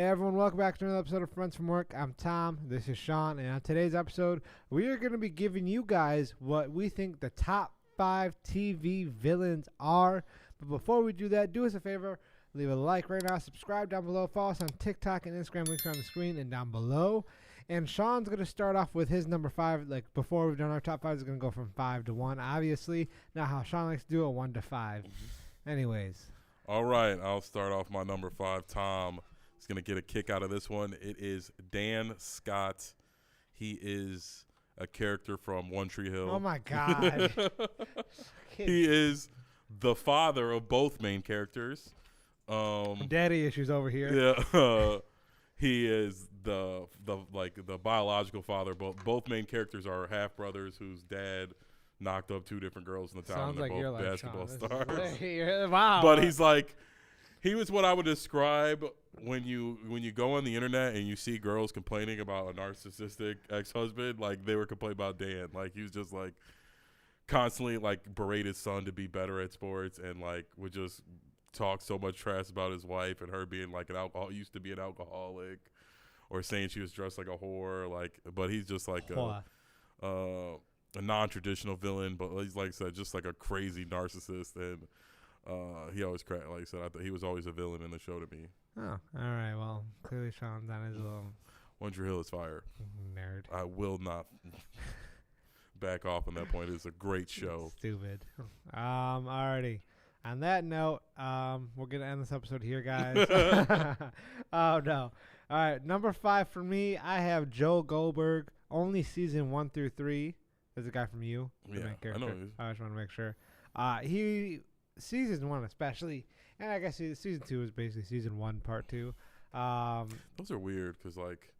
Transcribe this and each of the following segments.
everyone, welcome back to another episode of Friends from Work. I'm Tom, this is Sean, and on today's episode, we are going to be giving you guys what we think the top 5 TV villains are. But before we do that, do us a favor, leave a like right now, subscribe down below, follow us on TikTok and Instagram, links are on the screen and down below. And Sean's going to start off with his number 5, like before we've done our top 5, is going to go from 5 to 1, obviously. Not how Sean likes to do it, 1 to 5. Anyways. All right, I'll start off my number 5, Tom. Is going to get a kick out of this one. It is Dan Scott. He is a character from One Tree Hill. Oh, my God. He is the father of both main characters. Daddy issues over here. Yeah. He is the biological father. Both main characters are half brothers whose dad knocked up 2 different girls in the town. Sounds like they're you're both like basketball Sean. stars. Wow. But he was what I would describe when you go on the internet and you see girls complaining about a narcissistic ex-husband, like they were complaining about Dan. Like he was just like constantly like berate his son to be better at sports and like would just talk so much trash about his wife and her being like used to be an alcoholic or saying she was dressed like a whore. Like, but he's just like a non-traditional villain, but he's like I said, just like a crazy narcissist and. He always cracked. Like I said, I thought he was always a villain in the show to me. Oh, all right. Well, clearly Sean's on his little One Tree Hill is fire. nerd. I will not back off on that point. It's a great show. Stupid. Alrighty. On that note, we're gonna end this episode here, guys. Oh no. All right. Number 5 for me, I have Joe Goldberg. Only season 1 through 3. There's a guy from You. Yeah, I know. I just want to make sure. He. Season 1 especially, and I guess season 2 is basically season 1 part 2. Those are weird because like,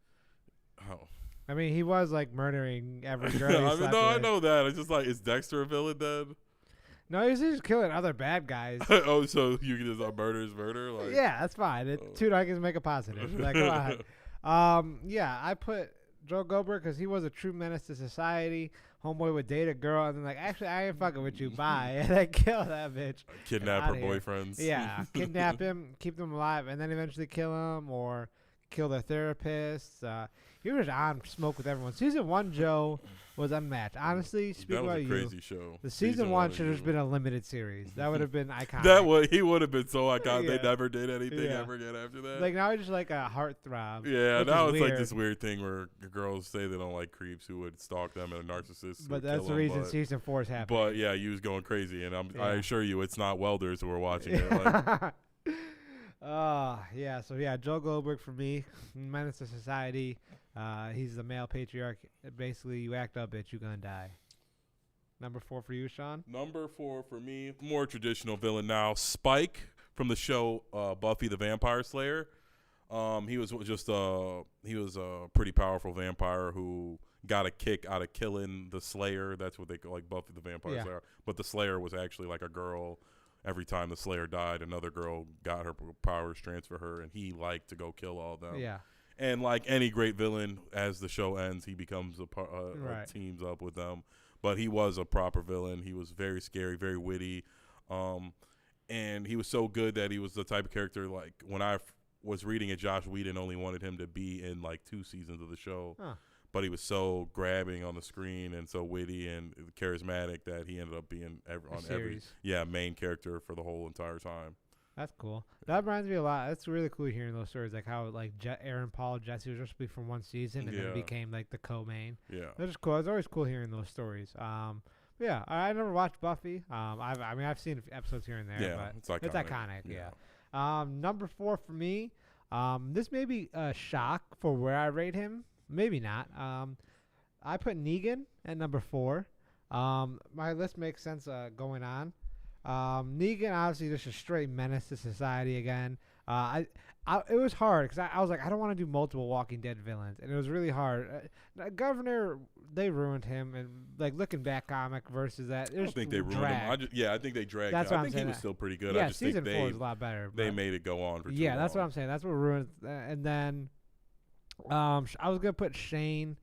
how? I mean, he was like murdering every girl. I know that. It's just like, is Dexter a villain then? No, he's just killing other bad guys. Oh, so you can just murder is murder? Like, yeah, that's fine. Two negatives make a positive. Like, come on. Yeah, I put Joe Goldberg because he was a true menace to society. Homeboy would date a girl and then like, actually, I ain't fucking with you. Bye. And then kill that bitch. Kidnap her boyfriends. Yeah, kidnap him, keep them alive, and then eventually kill him or kill their therapists. He was on smoke with everyone. Season 1, Joe was unmatched. Honestly, speaking about you, that was a crazy show. The season 1 should have just been a limited series. That would have been iconic. He would have been so iconic. Yeah. They never did anything ever again after that. Like now, it's just like a heartthrob. Yeah, now it's like this weird thing where girls say they don't like creeps who would stalk them and a narcissist. But that's the reason season 4 is happening. But yeah, you was going crazy, and I assure you, it's not welders who are watching it. Like. Yeah. So yeah, Joe Goldberg for me, menace to society. He's the male patriarch. Basically, you act up, bitch, you gonna die. Number 4 for you, Sean. Number 4 for me, more traditional villain now. Spike from the show Buffy the Vampire Slayer. He was a pretty powerful vampire who got a kick out of killing the Slayer. That's what they call like Buffy the Vampire Slayer. But the Slayer was actually like a girl. Every time the Slayer died, another girl got her powers transfer her, and he liked to go kill all of them. Yeah. And like any great villain, as the show ends, he becomes teams up with them. But he was a proper villain. He was very scary, very witty, and he was so good that he was the type of character like when I was reading it, Josh Whedon only wanted him to be in like 2 seasons of the show. Huh. But he was so grabbing on the screen and so witty and charismatic that he ended up being every main character for the whole entire time. That's cool. That reminds me a lot. That's really cool hearing those stories, like how like Aaron Paul, Jesse was just be from one season and then became like the co-main. Yeah, that's just cool. It's always cool hearing those stories. Yeah, I never watched Buffy. I've seen episodes here and there, but it's iconic. Yeah. Number 4 for me. This may be a shock for where I rate him. Maybe not. I put Negan at number 4. My list makes sense going on. Negan, obviously, just a straight menace to society again. It was hard because I was like, I don't want to do multiple Walking Dead villains, and it was really hard. Governor, they ruined him, and like looking back, comic versus that. I don't think they ruined him. I think they dragged. That's him. I think he was still pretty good. Yeah, I just season think 4 is a lot better. They made it go on for too long. Yeah, that's what I'm saying. That's what ruined. And then, I was gonna put Shane.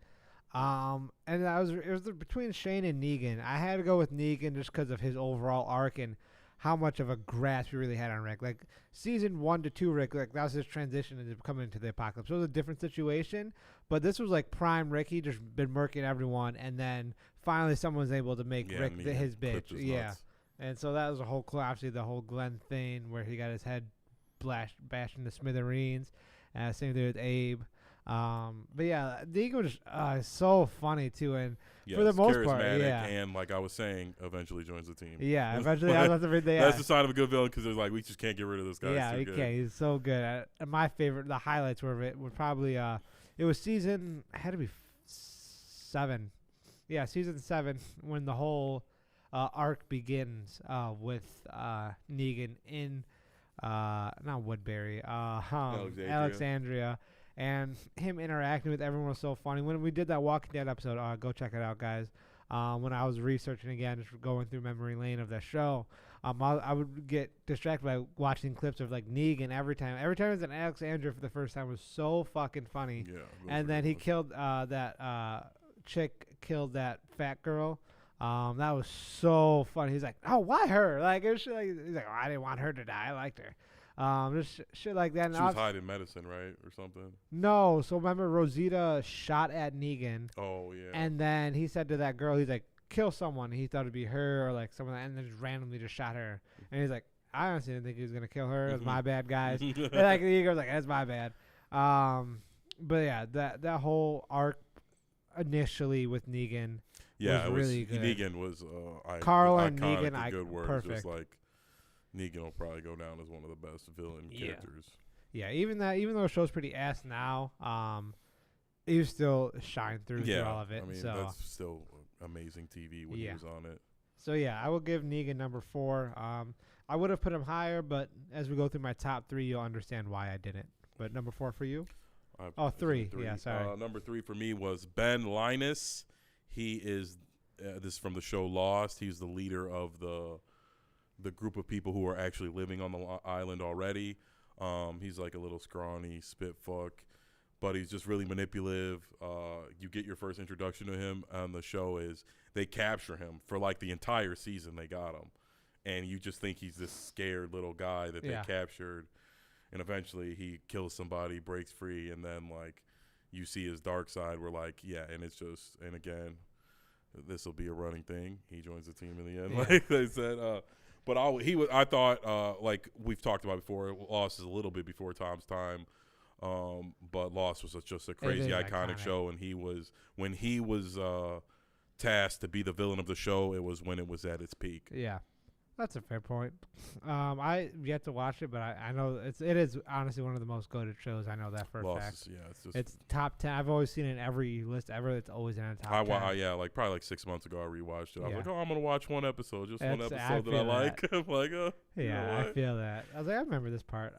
And it was between Shane and Negan. I had to go with Negan just because of his overall arc and how much of a grasp he really had on Rick. Like season 1 to 2, Rick, like that was his transition into coming into the apocalypse. It was a different situation, but this was like prime Rick. He just been murking everyone, and then finally someone was able to make Rick his bitch. Nuts. And so that was a whole, obviously the whole Glenn thing where he got his head bashed into smithereens. Same thing with Abe. But yeah, Negan was so funny too, and for the most part, and like I was saying, eventually joins the team. Yeah, eventually I was That's the sign of a good villain because they're like, we just can't get rid of this guy. Yeah, he can't. He's so good. My favorite, the highlights were probably it was season, it had to be 7. Yeah, season 7 when the whole arc begins with Negan in not Woodbury, Alexandria. And him interacting with everyone was so funny. When we did that Walking Dead episode, go check it out, guys. When I was researching again, just going through memory lane of that show, I would get distracted by watching clips of like Negan every time. Every time it was in Alexandria for the first time was so fucking funny. Yeah. And then he killed that chick, killed that fat girl. That was so funny. He's like, oh, why her? Like, it was like, he's like, oh, I didn't want her to die. I liked her. Just shit like that. She was hiding medicine, right, or something? No. So remember, Rosita shot at Negan. Oh yeah. And then he said to that girl, he's like, kill someone. He thought it'd be her or like someone, and then just randomly just shot her. And he's like, I honestly didn't think he was gonna kill her. It was my bad, guys. And like the girl's like, that's my bad. But yeah, that whole arc initially with Negan. Yeah, was really good. Negan was Carl and Negan, good words. Perfect. Just like Negan will probably go down as one of the best villain characters. Yeah, even though the show's pretty ass now, he was still shine through all of it. I mean, so that's still amazing TV when he was on it. So yeah, I will give Negan number 4. I would have put him higher, but as we go through my top 3, you'll understand why I didn't. But number 4 for you? 3. Yeah, sorry. Number 3 for me was Ben Linus. He is this is from the show Lost. He's the leader of the group of people who are actually living on the island already. He's like a little scrawny spit fuck, but he's just really manipulative. You get your first introduction to him on the show is they capture him for like the entire season. They got him, and you just think he's this scared little guy that they captured, and eventually he kills somebody, breaks free, and then like you see his dark side. We're like, and it's just, and again, this will be a running thing. He joins the team in the end, like they said. But I thought, like we've talked about before, Lost is a little bit before Tom's time. But Lost was just a crazy iconic show, and when he was tasked to be the villain of the show, it was when it was at its peak. Yeah. That's a fair point. I yet to watch it, but I know it is honestly one of the most goated shows. I know that for a fact. It's top 10. I've always seen it in every list ever. It's always in a top 10. Like probably like 6 months ago, I rewatched it. I was like, I'm gonna watch one episode, one episode that I like. I'm like, I feel that. I was like, I remember this part.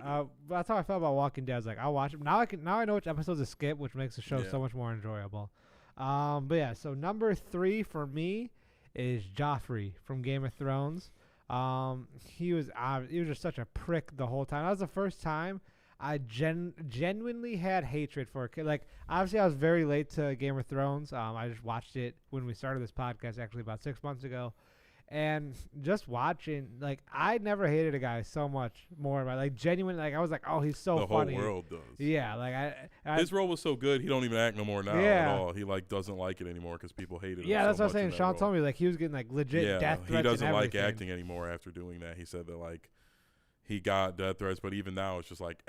That's how I felt about Walking Dead. I was like, I'll watch it now. I know which episodes to skip, which makes the show so much more enjoyable. But yeah, so number 3 for me is Joffrey from Game of Thrones. He was just such a prick the whole time. That was the first time I genuinely had hatred for a kid. Like, obviously, I was very late to Game of Thrones. I just watched it when we started this podcast, actually, about 6 months ago. And just watching, like, I never hated a guy so much more. Like, genuinely, like, I was like, oh, he's so funny. The whole world does. Yeah, like, his role was so good, he don't even act no more now at all. He, like, doesn't like it anymore because people hated him that's what I was saying. Sean told me, like, he was getting, like, legit death threats. He doesn't like acting anymore after doing that. He said that, like, he got death threats, but even now it's just like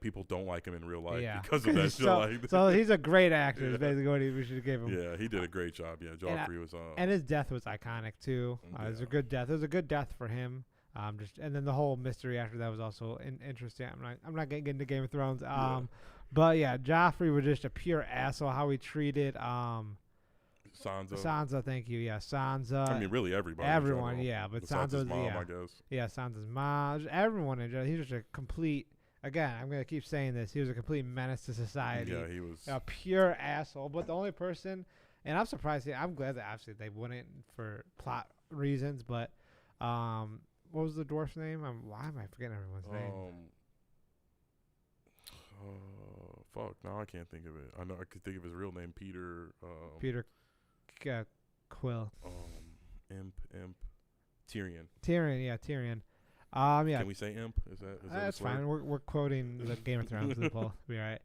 people don't like him in real life because of that shit. So he's a great actor. Is basically what we should give him. Yeah, he did a great job. Yeah, Joffrey was and his death was iconic too. It was a good death. It was a good death for him. And then the whole mystery after that was also interesting. I'm not getting into Game of Thrones. But yeah, Joffrey was just a pure asshole. How he treated Sansa, thank you. Yeah, Sansa. I mean, really everybody. Everyone, yeah. But Sansa's mom, I guess. Yeah, Sansa's mom. Everyone. He's just a complete. Again, I'm gonna keep saying this. He was a complete menace to society. Yeah, he was a pure asshole. But the only person, and I'm surprised. I'm glad that obviously they wouldn't for plot reasons. But what was the dwarf's name? Why am I forgetting everyone's name? Fuck. Now I can't think of it. I know I could think of his real name, Peter. Peter. Quill. Imp. Tyrion. Tyrion. Yeah. Can we say imp? Is that that's fine. We're quoting the Game of Thrones loophole. Be all right.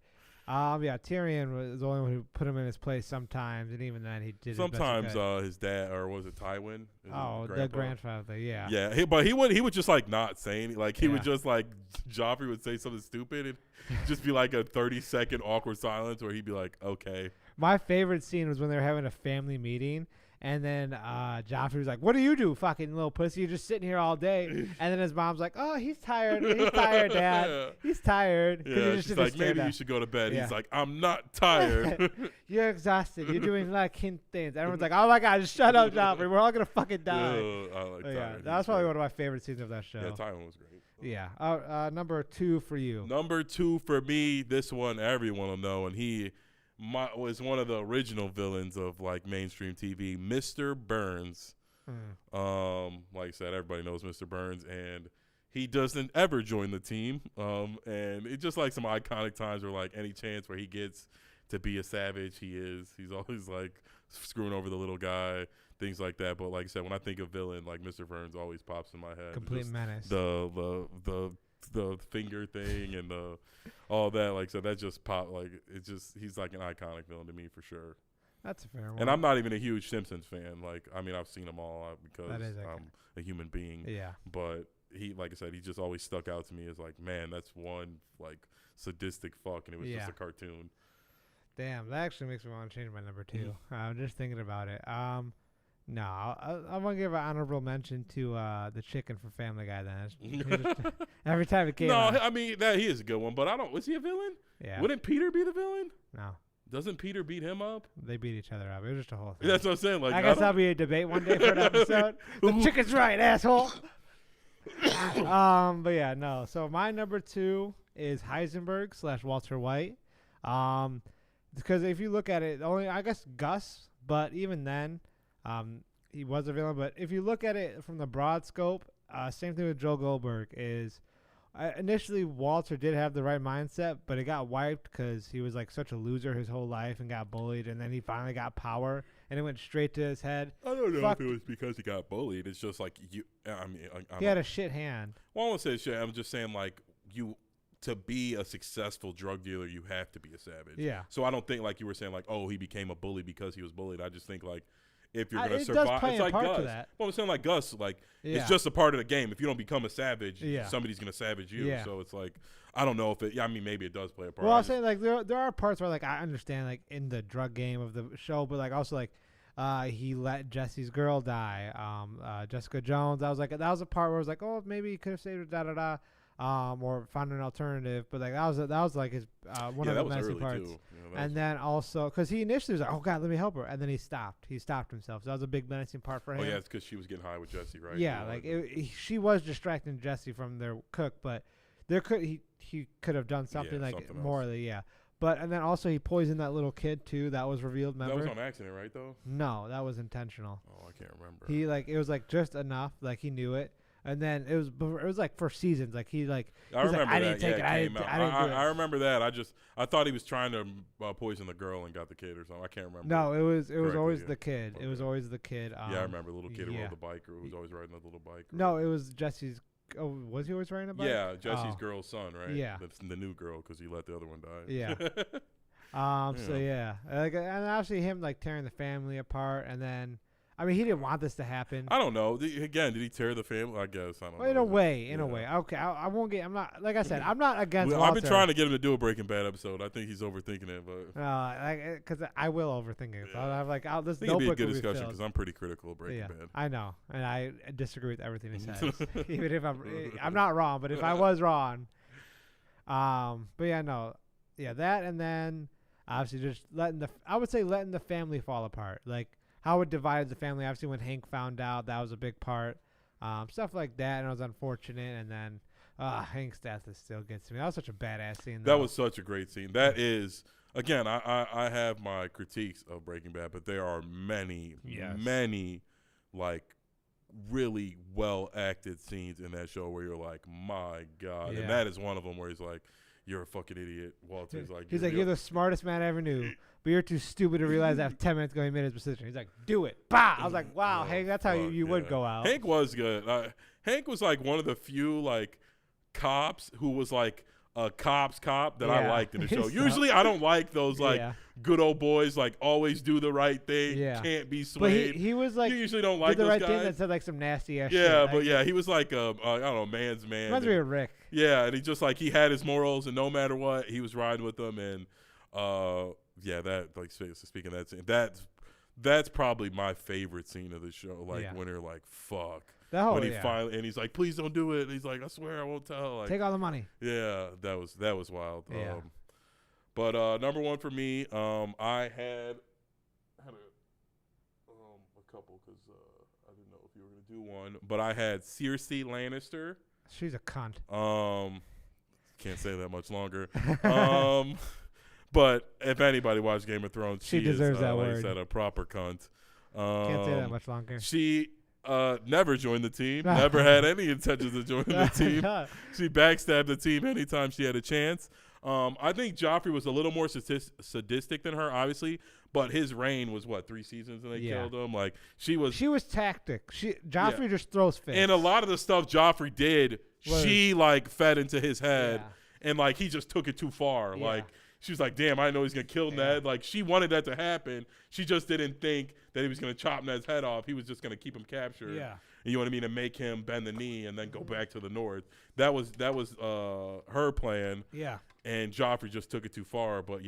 Yeah, Tyrion was the only one who put him in his place sometimes, and even then he did. Sometimes his dad, or was it Tywin? The grandfather, yeah. Yeah, but he would just like not say anything. Like he would just like Joffrey would say something stupid and just be like a 30-second awkward silence where he'd be like, okay. My favorite scene was when they were having a family meeting. And then Joffrey was like, "What do you do, fucking little pussy? You're just sitting here all day." And then his mom's like, "Oh, he's tired. He's tired, Dad. He's tired." Yeah, she's like, "Maybe you should go to bed." Yeah. He's like, "I'm not tired." You're exhausted. You're doing like hint things. Everyone's like, "Oh my God, just shut up, Joffrey. We're all gonna fucking die." I like Tyrion. That was probably one of my favorite scenes of that show. Yeah, Tyrion was great. Yeah. Number 2 for you. Number 2 for me. This one everyone will know, and he was one of the original villains of like mainstream TV, Mr. Burns. Like I said, everybody knows Mr. Burns, and he doesn't ever join the team. And it's just like some iconic times where like any chance where he gets to be a savage, he's always like screwing over the little guy, things like that. But like I said, when I think of villain, like Mr. Burns always pops in my head. Complete menace. The finger thing and all that, like, so that just popped. Like, he's like an iconic villain to me for sure. That's a fair one. And I'm not even a huge Simpsons fan. Like, I mean, I've seen them all because I'm a human being. Yeah. But he, like I said, he just always stuck out to me as like, man, that's one like sadistic fuck, and it was just a cartoon. Damn, that actually makes me want to change my number 2. I'm just thinking about it. No, I'm going to give an honorable mention to the chicken from Family Guy then. Every time it came out. No, I mean, he is a good one, but was he a villain? Yeah. Wouldn't Peter be the villain? No. Doesn't Peter beat him up? They beat each other up. It was just a whole thing. That's what I'm saying. Like, I guess that'll be a debate one day for an episode. The chicken's right, asshole. But yeah, no. So my number 2 is Heisenberg / Walter White. Because if you look at it, only I guess Gus, but even then, he was a villain. But if you look at it from the broad scope, same thing with Joe Goldberg is initially Walter did have the right mindset, but it got wiped because he was like such a loser his whole life and got bullied, and then he finally got power and it went straight to his head. I don't know if it was because he got bullied. It's just like he had a shit hand. Well, I won't say shit. I'm just saying like to be a successful drug dealer, you have to be a savage. Yeah. So I don't think like you were saying like, oh, he became a bully because he was bullied. I just think like if you're gonna survive, it's like Gus. Well, I'm saying like Gus, like it's just a part of the game. If you don't become a savage, somebody's gonna savage you. Yeah. So it's like I don't know if it. Yeah, I mean maybe it does play a part. Well, I'm saying like there are parts where like I understand like in the drug game of the show, but like also like he let Jesse's girl die, Jessica Jones. I was like that was a part where I was like, oh, maybe he could have saved her, or found an alternative. But like that was like his one of the messy parts. And then also because he initially was like, oh God, let me help her, and then he stopped himself. So that was a big menacing part for him. Oh yeah, it's because she was getting high with Jesse, right? Yeah, like she was distracting Jesse from their cook, but he could have done something like something morally, yeah. But and then also he poisoned that little kid too. That was revealed. Remember? That was on accident, right? Though. No, that was intentional. Oh, I can't remember. He like it was like just enough, like he knew it, and then it was like for seasons. Like he like I remember like, that. I didn't take it. I didn't do it. I remember that. I thought he was trying to poison the girl and got the kid or something. I can't remember. No, it was always the kid. Okay. It was always the kid. Yeah, I remember the little kid who rode the bike or who was always riding the little bike. No, it was Jesse's. Oh, was he always riding a bike? Yeah, Jesse's girl's son, right? Yeah, that's the new girl because he let the other one die. Yeah. So yeah, like, and obviously him like tearing the family apart, and then I mean he didn't want this to happen. I don't know. Again, did he tear the family? I guess I don't know. In a way. Okay, I won't get. I'm not like I said. I'm not against. I've been trying to get him to do a Breaking Bad episode. I think he's overthinking it, but like because I will overthink it. So I'm like, this notebook would be a good discussion because I'm pretty critical of Breaking Bad. I know, and I disagree with everything he says, even if I'm not wrong. But if I was wrong, but yeah, no, yeah, that and then. Obviously, just letting the family fall apart. Like how it divided the family. Obviously, when Hank found out, that was a big part. Stuff like that, and it was unfortunate. And then Hank's death still gets to me. That was such a badass scene. That was such a great scene. That is, again, I have my critiques of Breaking Bad, but there are many, like really well acted scenes in that show where you're like, my God, and that is one of them where he's like. you're a fucking idiot. Walter's like, he's like, you're the smartest man I ever knew, but you're too stupid to realize that 10 minutes ago he made his decision. He's like, do it. Bah! I was like, wow, Hank, that's how you would go out. Hank was good. Hank was like one of the few like cops who was like a cop's cop that I liked in the show. Usually I don't like those like good old boys like always do the right thing, can't be swayed. But he was like, you usually don't like did the those right guys. thing that said like some nasty ass shit. Yeah, but he was like I don't know, man's man. Reminds me of Rick. Yeah, and he just like he had his morals, and no matter what, he was riding with them. And that like speaking of that scene, that's probably my favorite scene of the show. Like when they're like, fuck. When he finally, and he's like, please don't do it. And he's like, I swear I won't tell. Like, take all the money. Yeah, that was wild. Yeah. But number one for me, I had a couple because I didn't know if you were gonna do one, but I had Cersei Lannister. She's a cunt. Can't say that much longer. But if anybody watched Game of Thrones, she deserves is, that like word. I said, a proper cunt. Can't say that much longer. She never joined the team. Never had any intentions of joining the team. She backstabbed the team anytime she had a chance. I think Joffrey was a little more sadistic than her, obviously, but his reign was 3 seasons and they killed him. Like she was tactic. Joffrey just throws fists. And a lot of the stuff Joffrey did, she like fed into his head, and like he just took it too far. Yeah. Like she was like, "Damn, I know he's gonna kill Ned." Like she wanted that to happen. She just didn't think that he was gonna chop Ned's head off. He was just gonna keep him captured. Yeah. You know what I mean? And make him bend the knee and then go back to the north. That was her plan. Yeah. And Joffrey just took it too far. But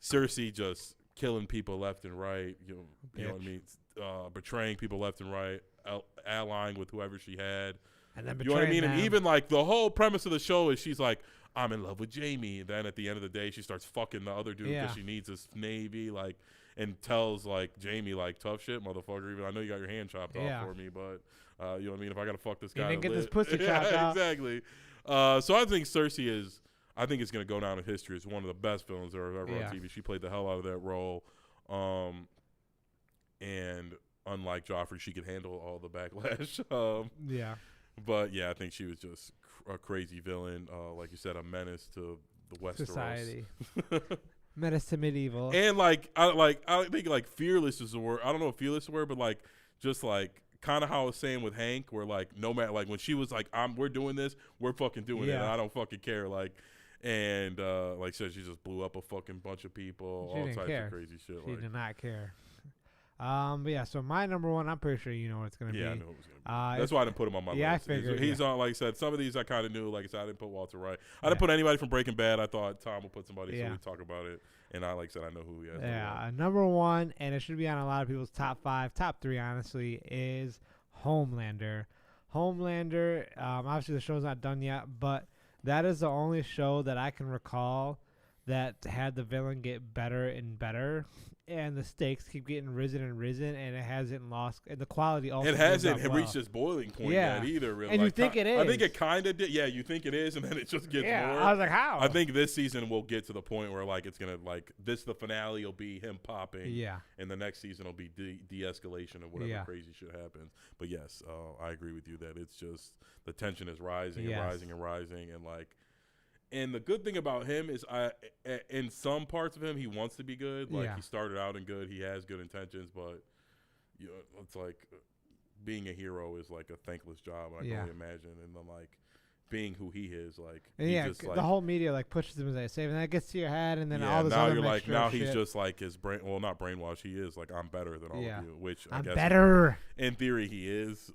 Cersei just killing people left and right. You know what I mean? Betraying people left and right. Allying with whoever she had. And then betraying, you know what I mean? Them. And even like the whole premise of the show is she's like, I'm in love with Jaime. And then at the end of the day, she starts fucking the other dude because she needs his navy. Like. And tells like Jaime like tough shit, motherfucker. Even I know you got your hand chopped off for me, but you know what I mean. If I gotta fuck this guy, you didn't get this pussy chopped off. Exactly. So I think Cersei is. I think it's gonna go down in history as one of the best villains that are ever on TV. She played the hell out of that role. And unlike Joffrey, she could handle all the backlash. But I think she was just a crazy villain. Like you said, a menace to the Westeros society. Menace to medieval. And I think like fearless is the word. I don't know if fearless is the word, but like just like kind of how I was saying with Hank, where like no matter like when she was like, we're doing this, we're fucking doing it, and I don't fucking care. Like and like said, she just blew up a fucking bunch of people, all types of crazy shit. She did not care. But so my number one, I'm pretty sure you know what it's gonna be. Yeah, I know it was gonna be. That's why I didn't put him on my list. I figured. He's on, like I said, some of these I kind of knew. Like I said, I didn't put Walter White. I didn't put anybody from Breaking Bad. I thought Tom would put somebody so we talk about it. And like I said, I know who he is. Yeah, number one, and it should be on a lot of people's top 5, top 3, honestly, is Homelander. Homelander, obviously the show's not done yet, but that is the only show that I can recall that had the villain get better and better, and the stakes keep getting risen and risen, and it hasn't lost, and the quality also. It hasn't reached its boiling point yet either. Really, and you think it is? I think it kind of did. Yeah, you think it is, and then it just gets more. I was like, how? I think this season will get to the point where like it's gonna like the finale will be him popping. Yeah, and the next season will be de-escalation of whatever crazy shit happens. But yes, I agree with you that it's just the tension is rising and rising and rising, and like. And the good thing about him is, in some parts of him, he wants to be good. Like he started out in good, he has good intentions, but it's like being a hero is like a thankless job. I can only imagine, and then like being who he is, like and just, like, the whole media like pushes him as they say, and that gets to your head, and then all this now other you're like now he's shit. Just like his brain. Well, not brainwashed. He is like I'm better than all of you, which I guess better. In theory, he is.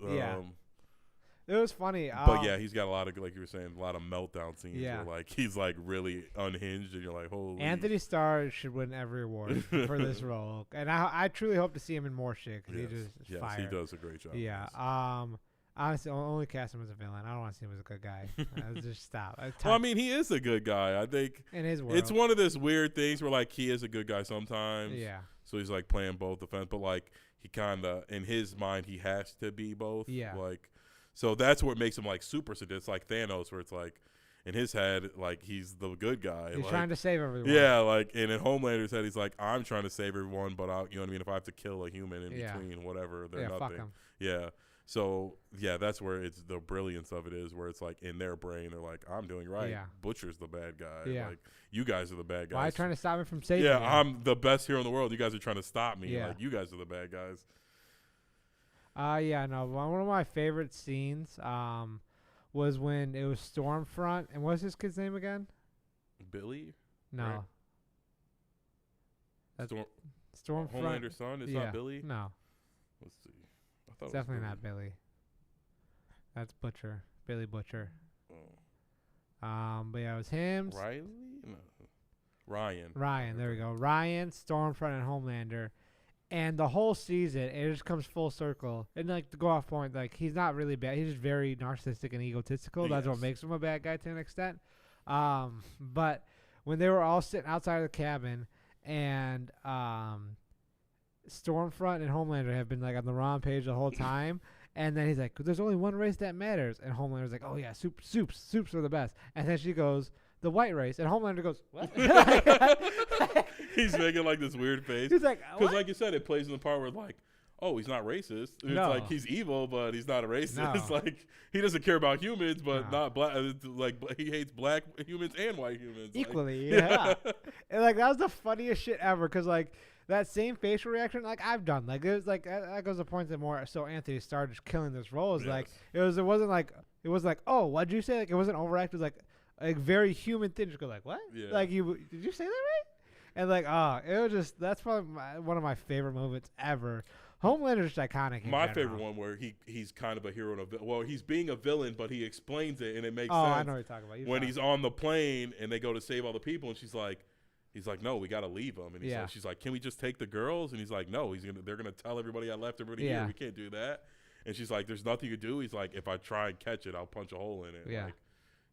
It was funny. But he's got a lot of, like you were saying, a lot of meltdown scenes where like he's like really unhinged and you're like, holy. Anthony Starr should win every award for this role. And I truly hope to see him in more shit because he just fire. He does a great job. Yeah. Honestly, only cast him as a villain. I don't want to see him as a good guy. Just stop. Well, I mean, he is a good guy. I think in his world. It's one of those weird things where like he is a good guy sometimes. Yeah. So he's like playing both defense, but like he kind of, in his mind, he has to be both. Yeah. Like. So that's what makes him like super sadistic, like Thanos, where it's like in his head, like he's the good guy. He's like, trying to save everyone. Yeah, like and in Homelander's head, he's like, I'm trying to save everyone, but you know what I mean? If I have to kill a human in between, whatever, they're nothing. Fuck him. Yeah. So yeah, that's where it's the brilliance of it is, where it's like in their brain they're like, I'm doing right. Yeah. Butcher's the bad guy. Yeah. Like you guys are the bad guys. Why are you trying to stop me from saving? Yeah, you? I'm the best hero in the world. You guys are trying to stop me. Yeah. Like you guys are the bad guys. Yeah, no. One of my favorite scenes was when it was Stormfront, and what's his kid's name again? Billy? No. Right. That's Stormfront. Stormfront. Homelander's son? It's not Billy? No. Let's see. I thought It's it was definitely Billy. not Billy. That's Butcher. Billy Butcher. Oh. But yeah, it was him. Riley? No. Ryan. Ryan, there we go. Ryan, Stormfront, and Homelander. And the whole season, it just comes full circle. And, like, to go off point, like, he's not really bad. He's just very narcissistic and egotistical. That's what makes him a bad guy to an extent. But when they were all sitting outside of the cabin and Stormfront and Homelander have been, like, on the wrong page the whole time. And then he's like, there's only one race that matters. And Homelander's like, oh, yeah, soups are the best. And then she goes, the white race. And Homelander goes, what? He's making like this weird face. He's like, because like you said, it plays in the part where like, oh, he's not racist. It's like he's evil, but he's not a racist. No. It's like he doesn't care about humans, but not black. Like he hates black humans and white humans equally. Yeah. And like that was the funniest shit ever. Because like that same facial reaction, like I've done, like it was like that goes to point that more. So Anthony started just killing this role. It was like it wasn't like oh, what'd you say? Like it wasn't overacted. Like very human thing. Just go like what? Yeah. Like did you say that right? And like it was just that's probably one of my favorite moments ever. Homelander's iconic. My favorite one where he's kind of a hero and well, he's being a villain, but he explains it and it makes sense. I know what you're talking about. When he's on the plane and they go to save all the people, and he's like, no, we got to leave them. And she's like, can we just take the girls? And he's like, no, they're gonna tell everybody I left everybody here. We can't do that. And she's like, there's nothing you can do. He's like, if I try and catch it, I'll punch a hole in it. Yeah. Like,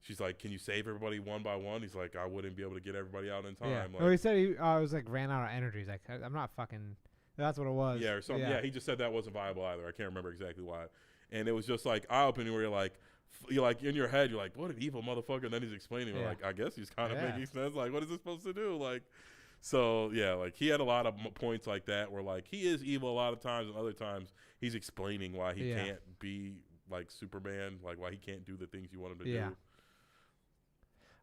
she's like, can you save everybody one by one? He's like, I wouldn't be able to get everybody out in time. Yeah. Like, well, he said he was like ran out of energy. He's like, I'm not fucking. That's what it was. Yeah, or something. Yeah, he just said that wasn't viable either. I can't remember exactly why. And it was just like eye-opening where you're like in your head, you're like, what an evil motherfucker. And then he's explaining, like, I guess he's kind of making sense. Like, what is this supposed to do? Like, so yeah, like he had a lot of points like that where like he is evil a lot of times, and other times he's explaining why he can't be like Superman, like why he can't do the things you want him to do.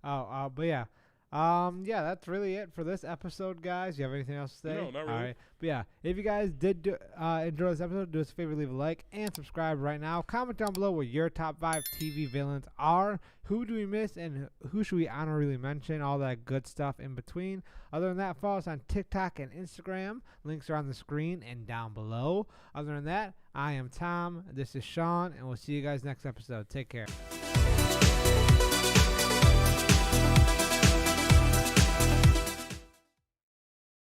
But yeah. That's really it for this episode, guys. You have anything else to say? No, not really. All right. But yeah, if you guys did enjoy this episode, do us a favor, leave a like and subscribe right now. Comment down below what your top 5 TV villains are. Who do we miss and who should we honorably mention? All that good stuff in between. Other than that, follow us on TikTok and Instagram. Links are on the screen and down below. Other than that, I am Tom. This is Sean, and we'll see you guys next episode. Take care.